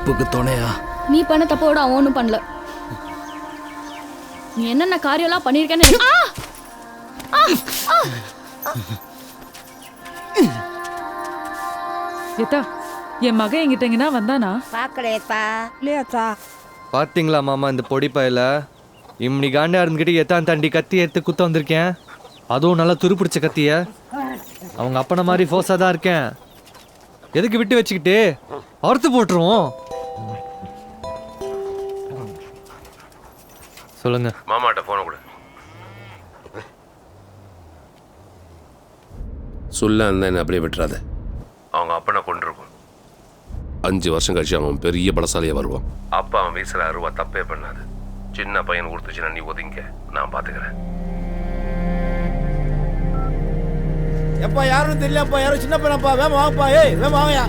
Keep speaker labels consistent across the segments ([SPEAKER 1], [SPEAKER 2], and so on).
[SPEAKER 1] தப்புக்கு துணையா?
[SPEAKER 2] நீ பண்ண தப்போட அவன் ஒன்றும் பண்ணல. நீ என்னென்ன காரியம்லாம் பண்ணியிருக்கேன்னு
[SPEAKER 3] ஏத்தா என் மகன் எங்கிட்டங்கன்னா வந்தானா?
[SPEAKER 4] பார்க்கலையேப்பா. இல்லையாச்சா?
[SPEAKER 1] பார்த்தீங்களா மாமா இந்த பொடி பையில இம்னி காண்டா இருந்துக்கிட்டு எத்தான் தாண்டி கத்தி எடுத்து குத்த வந்திருக்கேன். அதுவும் நல்லா துருப்பிடிச்ச கத்திய. அவங்க அப்பனை மாதிரி ஃபோர்ஸாக தான் இருக்கேன். எதுக்கு விட்டு வச்சுக்கிட்டு அறுத்து போட்டுருவோம். சொல்லுங்க
[SPEAKER 5] மாமாட்ட போன கொடு. சொல்ல அந்த என்ன அப்படியே விட்டுறாத. அவங்க அப்பனை கொண்டிருக்கும். 5 வருஷம் கழிச்சு அவன் பெரிய பலசாலியாக வருவான். அப்பா அவன் வீசுற அருவா தப்பே பண்ணாது. சின்ன பையன் கொடுத்துச்சுன்னா நீ ஒதுங்க, நான் பார்த்துக்கிறேன்.
[SPEAKER 6] எப்பா யாருன்னு தெரியலப்பா, யாரும் சின்ன பையனப்பா. வேமா வாங்கப்பா. ஏய் வேமா வாங்கயா.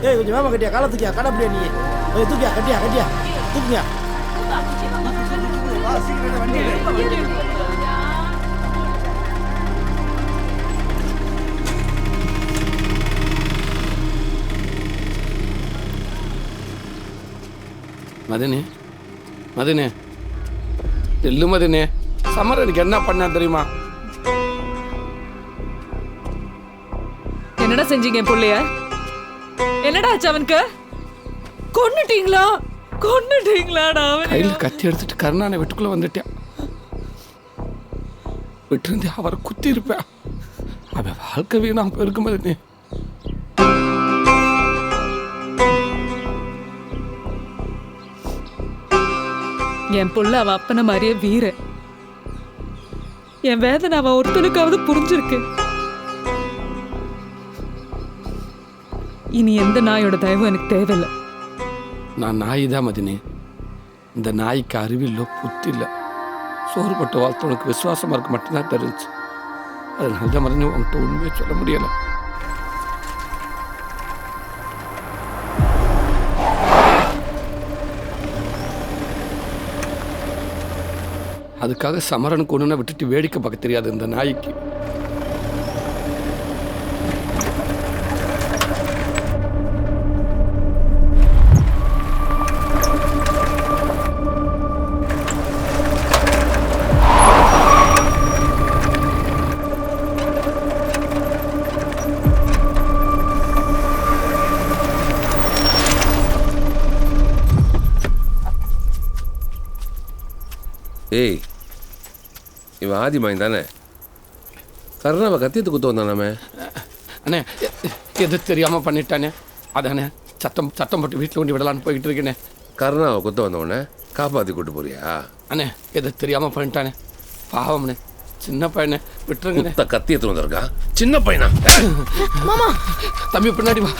[SPEAKER 6] ஏய் கொஞ்சம் வேமா கட்டியா, காலை தூக்கியா, கடை அப்படியா நீ. தூக்கியா கட்டியா கட்டியா தூக்கியா.
[SPEAKER 7] மதனே மதனே எல்லு மதனே, சமரனுக்கு என்ன பண்ண தெரியுமா?
[SPEAKER 3] என்னடா செஞ்சீங்க என் புள்ளைய? என்னடா ஆச்சு அவனுக்கு? கொன்னுட்டீங்களா? கொன்னுட்டீங்களாடா?
[SPEAKER 7] கையில் கத்தி எடுத்துட்டு கருணானை வீட்டுக்குள்ள வந்துட்டான். விட்டுருந்தே அவரை குத்தி இருப்பேன். அவன் வாழ்க்கை வீணாம போயிருக்கும் மதனே.
[SPEAKER 3] என் புள்ள அவ அப்பன மாதிரியே வீர. என் வேதனை அவன் ஒருத்தனுக்காவது புரிஞ்சிருக்கு. இனி எந்த நாயோட தயவும் எனக்கு தேவையில்லை.
[SPEAKER 7] நான் நாய் தான் மதினே. இந்த நாய்க்கு அறிவில்லை, புத்தி இல்லை. சோறுபட்டு வாழ்த்தவனுக்கு விசுவாசமாக இருக்க மட்டும்தான் தெரிஞ்சு. அதனால தான் மதினே உன்கிட்ட உண்மையை சொல்ல முடியலை. அதுக்காக சமரனுக்கு ஒன்றுனா விட்டுட்டு வேடிக்கை பார்க்க தெரியாது இந்த நாய்க்கு.
[SPEAKER 5] ஏய், இவன் ஆதிமாய் தானே? கருணாவை கத்தியத்து குத்த வந்தானாமே.
[SPEAKER 7] அண்ணே எது தெரியாமல் பண்ணிட்டானே. அதானே சத்தம் போட்டு வீட்டில் கொண்டு விடலான்னு போய்கிட்டு இருக்கேனே.
[SPEAKER 5] கருணாவை குத்த வந்தவொடனே காப்பாற்றி கூட்டு போறியா?
[SPEAKER 7] அண்ணே எது தெரியாமல் பண்ணிட்டானே. பாவம்ண்ணே, சின்ன பையனே, விட்டுருங்கண்ணே.
[SPEAKER 5] கத்தியத்து வந்திருக்கா சின்ன பையனா?
[SPEAKER 2] மாமா
[SPEAKER 7] தம்பி பின்னாடி வா.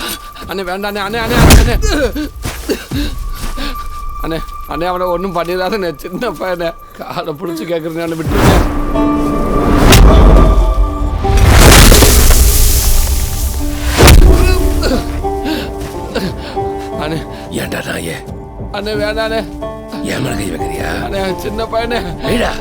[SPEAKER 7] அண்ணே வேண்டாண்ணே. அண்ணே அண்ணே அண்ணே அண்ணே அண்ணே அவனை ஒன்றும் பண்ணிடாதண்ணே. சின்ன பையனை காலை பிடிச்சி கேட்குறேன். அண்ணே விட்டுருங்க. அண்ணே
[SPEAKER 5] ஏன்டா நாயே?
[SPEAKER 7] அண்ணே வேண்டாண்ணே.
[SPEAKER 5] ஏன் மேல கை வைக்கிறியா?
[SPEAKER 7] அண்ணே சின்ன பையனே.
[SPEAKER 5] வைடா.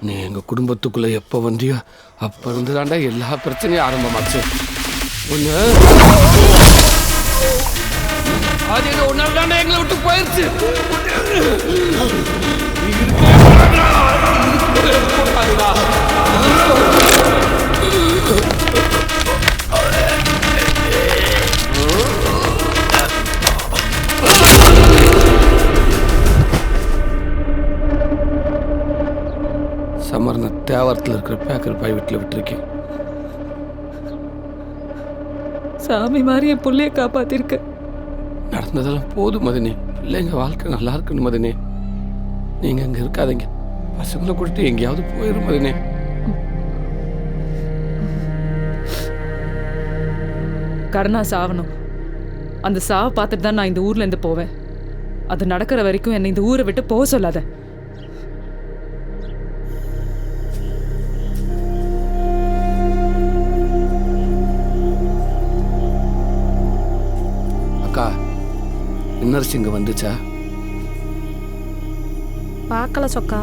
[SPEAKER 7] நீ எங்கள் குடும்பத்துக்குள்ளே எப்போ வந்தியோ அப்போ இருந்து தாண்டா எல்லா பிரச்சனையும் ஆரம்பமாச்சு. ஒன்று அது ஏதோ ஒன்றால் தாண்டா எங்களை விட்டு போயிடுச்சு. சமரணத்தை தேவாரத்தில் இருக்கிற பேக்கர் பாய் வீட்டில் விட்டுருக்கேன்.
[SPEAKER 3] சாமி மாதிரி என் புள்ளைய காப்பாத்திருக்க.
[SPEAKER 7] நடந்ததெல்லாம் போதும் மதினி. பிள்ளைங்க வாழ்க்கை நல்லா இருக்கணும் மதினி. நீங்கள் அங்கே இருக்காதீங்க, பசங்களை கூட்டிட்டு எங்கேயாவது போயிடும் மதினி.
[SPEAKER 3] கருணா சாவணும். அந்த சாவை பார்த்துட்டு தான் நான் இந்த ஊர்ல இருந்து போவேன். அது நடக்கிற வரைக்கும் என்னை இந்த ஊரை விட்டு போக சொல்லாத.
[SPEAKER 7] அக்கா, இன்னர்ஸ் இங்கே வந்துச்சா?
[SPEAKER 4] பார்க்கல சொக்கா.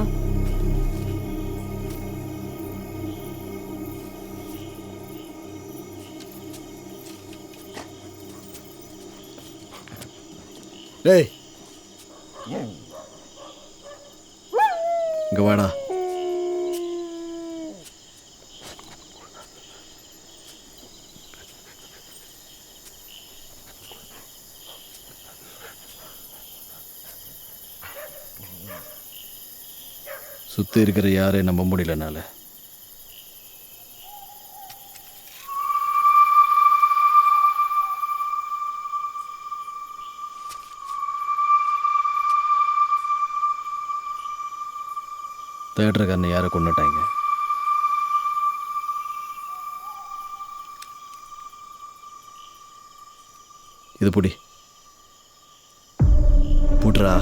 [SPEAKER 6] டேய்
[SPEAKER 8] இங்க வாடா. சுத்தி இருக்கிற யாரையும் நம்ப முடியலனால தேட்டருக்காரனை யாரை கொண்டுட்டாங்க. இது புடி புட்ரா.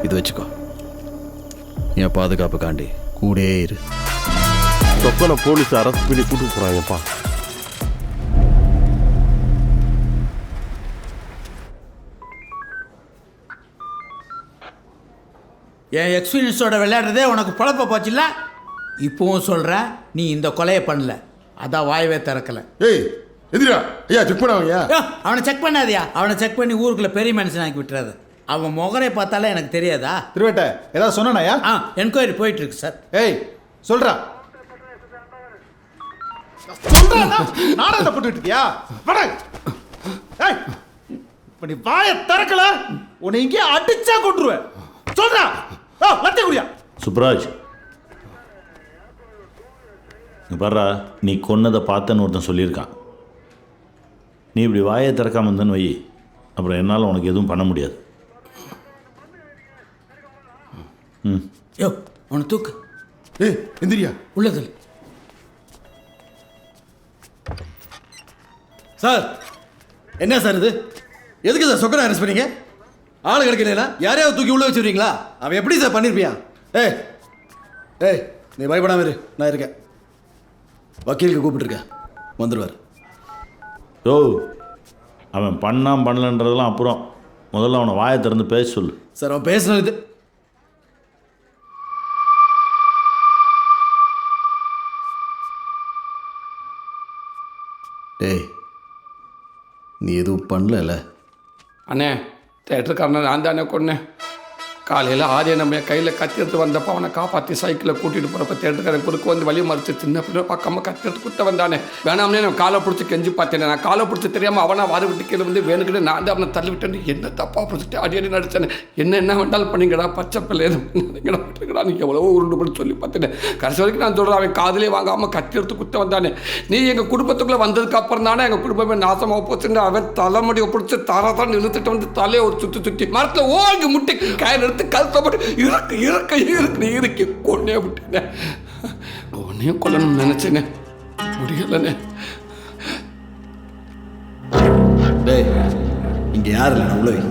[SPEAKER 8] இது வச்சுக்கோ, என் பாதுகாப்புக்காண்டி கூடே இரு.
[SPEAKER 9] சொக்கனை போலீஸ் அரெஸ்ட் பண்ணி கூட்டு போறாங்கப்பா.
[SPEAKER 6] என் எக்ஸ்பீரியன்ஸோட விளையாடுறதே உனக்கு பழப்ப போச்சுல்ல. இப்போவும் சொல்கிறேன், நீ இந்த கொலையை பண்ணல. அதான் வாயவே திறக்கலை.
[SPEAKER 9] ஏய் எதிரா ஐயா செக் பண்ணாங்க.
[SPEAKER 6] அவனை செக் பண்ணாதியா. அவனை செக் பண்ணி ஊருக்குள்ள பெரிய மனுஷன் ஆக்கி விட்டுறாது. அவன் முகரை பார்த்தாலே எனக்கு தெரியாதா?
[SPEAKER 8] திருவேட்ட ஏதாவது சொன்னாயா?
[SPEAKER 6] என்கொயரி போயிட்டு இருக்கு சார்.
[SPEAKER 8] ஏய் சொல்றா. நாடகத்தை போட்டுட்டு இருக்கியா? ஏய் இப்ப நீ வாயை திறக்கல உன்னை இங்கே அடிச்சா கொண்டுருவேன். சொல்றா. லட்டை குடியா.
[SPEAKER 10] சுப்ராஜ், பாரா, நீ கொன்னதை பார்த்தன்னு ஒருத்தன் சொல்லியிருக்கான். நீ இப்படி வாயை திறக்காம இருந்தன்னு வை, அப்புறம் என்னால் உனக்கு எதுவும் பண்ண முடியாது.
[SPEAKER 6] யோ அவனை தூக்கு.
[SPEAKER 9] ஏய் எந்திரியா.
[SPEAKER 6] உள்ளது
[SPEAKER 8] சார் என்ன சார் இது? எதுக்கு சார் சொக்கனை அரெஸ்ட் பண்ணீங்க? ஆளு கிடைக்கல, யாரையாவது தூக்கி உள்ள வச்சுருவீங்களா? அவன் எப்படி சார் பண்ணிருப்பியான்? ஏய் ஏய் நீ பயப்படாம இரு, நான் இருக்கேன். வக்கீலுக்கு கூப்பிட்டுருக்கேன், வந்துடுவார்.
[SPEAKER 10] யோ, அவன் பண்ணான் பண்ணலன்றதெல்லாம் அப்புறம், முதல்ல அவனை வாயை திறந்து பேச சொல்லு.
[SPEAKER 8] சார் அவன் பேசுனது டேய் நீ எதுவும் பண்ணல.
[SPEAKER 7] அண்ணே, தேட்டருக்காரனை நான் தானே கொன்னேன். காலையில் ஆதிய நம்ம கையில் கத்தி எடுத்து வந்தப்போ அவனை காப்பாற்றி சைக்கிளில் கூட்டிகிட்டு போகிறப்ப தேட்டருக்காரன் குறுக்கு வந்து வழி மறைச்சு சின்ன பிள்ளை பார்க்காம கத்தி எடுத்து குத்த வந்தானே. வேணாம்னே நான் காலை பிடிச்சி கெஞ்சி பார்த்தேனே. நான் காலை பிடிச்சி தெரியாமல் அவனை வார விட்டு கீழே வந்து வேணுக்கிட்டு நான் தான் அவனை தள்ளி விட்டேன்னு என்ன தப்பாக பிடிச்சிட்டு அடி நடிச்சேன். என்ன வேண்டாலும் பண்ணிங்கடா, பச்சை பிள்ளை எதுவும் பண்ணிங்கடா விட்டுருக்கடா, நீ எவ்வளவோ உருண்டு பண்ணி சொல்லி பார்த்தேன். கடைசி வரைக்கும் நான் சொல்கிறேன், அவன் காதலே வாங்காமல் கத்தி எடுத்து குத்த வந்தானே. நீ எங்கள் குடும்பத்துக்குள்ளே வந்ததுக்கு அப்புறம் தானே எங்கள் குடும்பமே நாசமாக போச்சுன்னு அவன் தலைமுடியை பிடிச்சி தரதான் இழுத்துட்டு வந்து தலையை ஒரு சுற்றி மரத்தில் ஓங்கி முட்டி கயிறு எடுத்து கழுத்தை போட்டு இருக்கு கொன்னே விட்டேன். உன்னையும் கொல்லணும்னு நினைச்சேனே, முடியலண்ணே.
[SPEAKER 8] டேய் இங்கே யார் இல்லை, நான் உள்ள வை.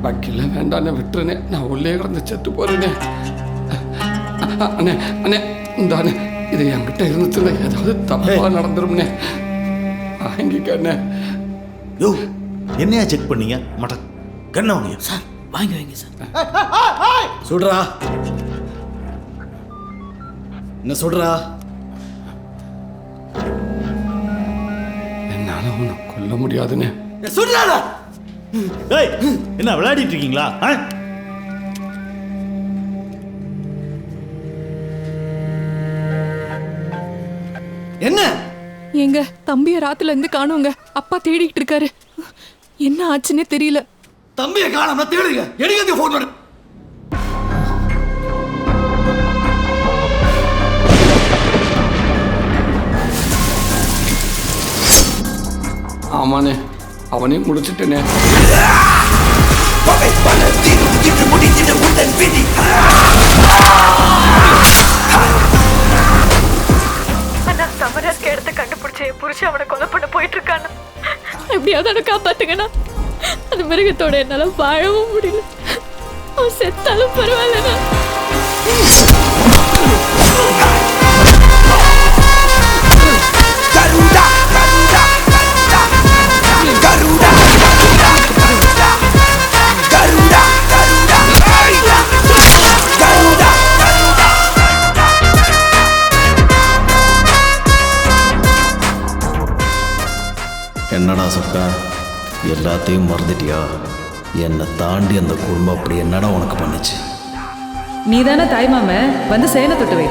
[SPEAKER 7] வக்கீல வேண்டாண்ணே, விட்டுருனே. நான் உள்ளே கிடந்து செத்து போறேனே. அண்ணே அண்ணே இந்தாண்ணே, இது என்கிட்ட இருந்துச்சுன்னா ஏதாவது தப்பாக நடந்துரும்னே. வாங்கிக்கண்ணே.
[SPEAKER 10] யோ, என்னையா செக் பண்ணீங்க? மட்ட கண்ணை வாங்க
[SPEAKER 6] சார். வாங்கி வைங்க சார்.
[SPEAKER 8] சொல்றா என்ன சொல்றா?
[SPEAKER 7] என்னால உன்னை கொல்ல முடியாதுண்ணே.
[SPEAKER 8] சொல்றாடா.
[SPEAKER 10] ஏய், என்ன விளையாடிட்டு இருக்கீங்களா?
[SPEAKER 8] என்ன
[SPEAKER 3] எங்க தம்பிய ராத்துல இருந்து காணுங்க. அப்பா தேடிட்டு இருக்காரு. என்ன ஆச்சுன்னே தெரியல.
[SPEAKER 8] தம்பியை காணாம தேடுங்க. எடுங்க ஃபோன் பண்ணு.
[SPEAKER 7] ஆமாண்ணே, அவனையும் முடிச்சிட்டேனே.
[SPEAKER 3] சமரஸ்க்கு இடத்த கண்டுபிடிச்ச என் புருஷன் அவனை கொலை பண்ண போயிட்டு இருக்கானா? எப்படியாவது அவனை காப்பாத்துங்கண்ணா. அந்த மிருகத்தோட என்னால வாழவும் முடியல. அவன் செத்தாலும் பரவாயில்லண்ணா.
[SPEAKER 8] என்னடா சொக்கா, எல்லாத்தையும் மறந்துட்டியா? என்னை தாண்டி அந்த குடும்பம் அப்படி என்னடா உனக்கு பண்ணுச்சு?
[SPEAKER 3] நீ தானே தாய்மாம வந்து சேனை தொட்டு வை.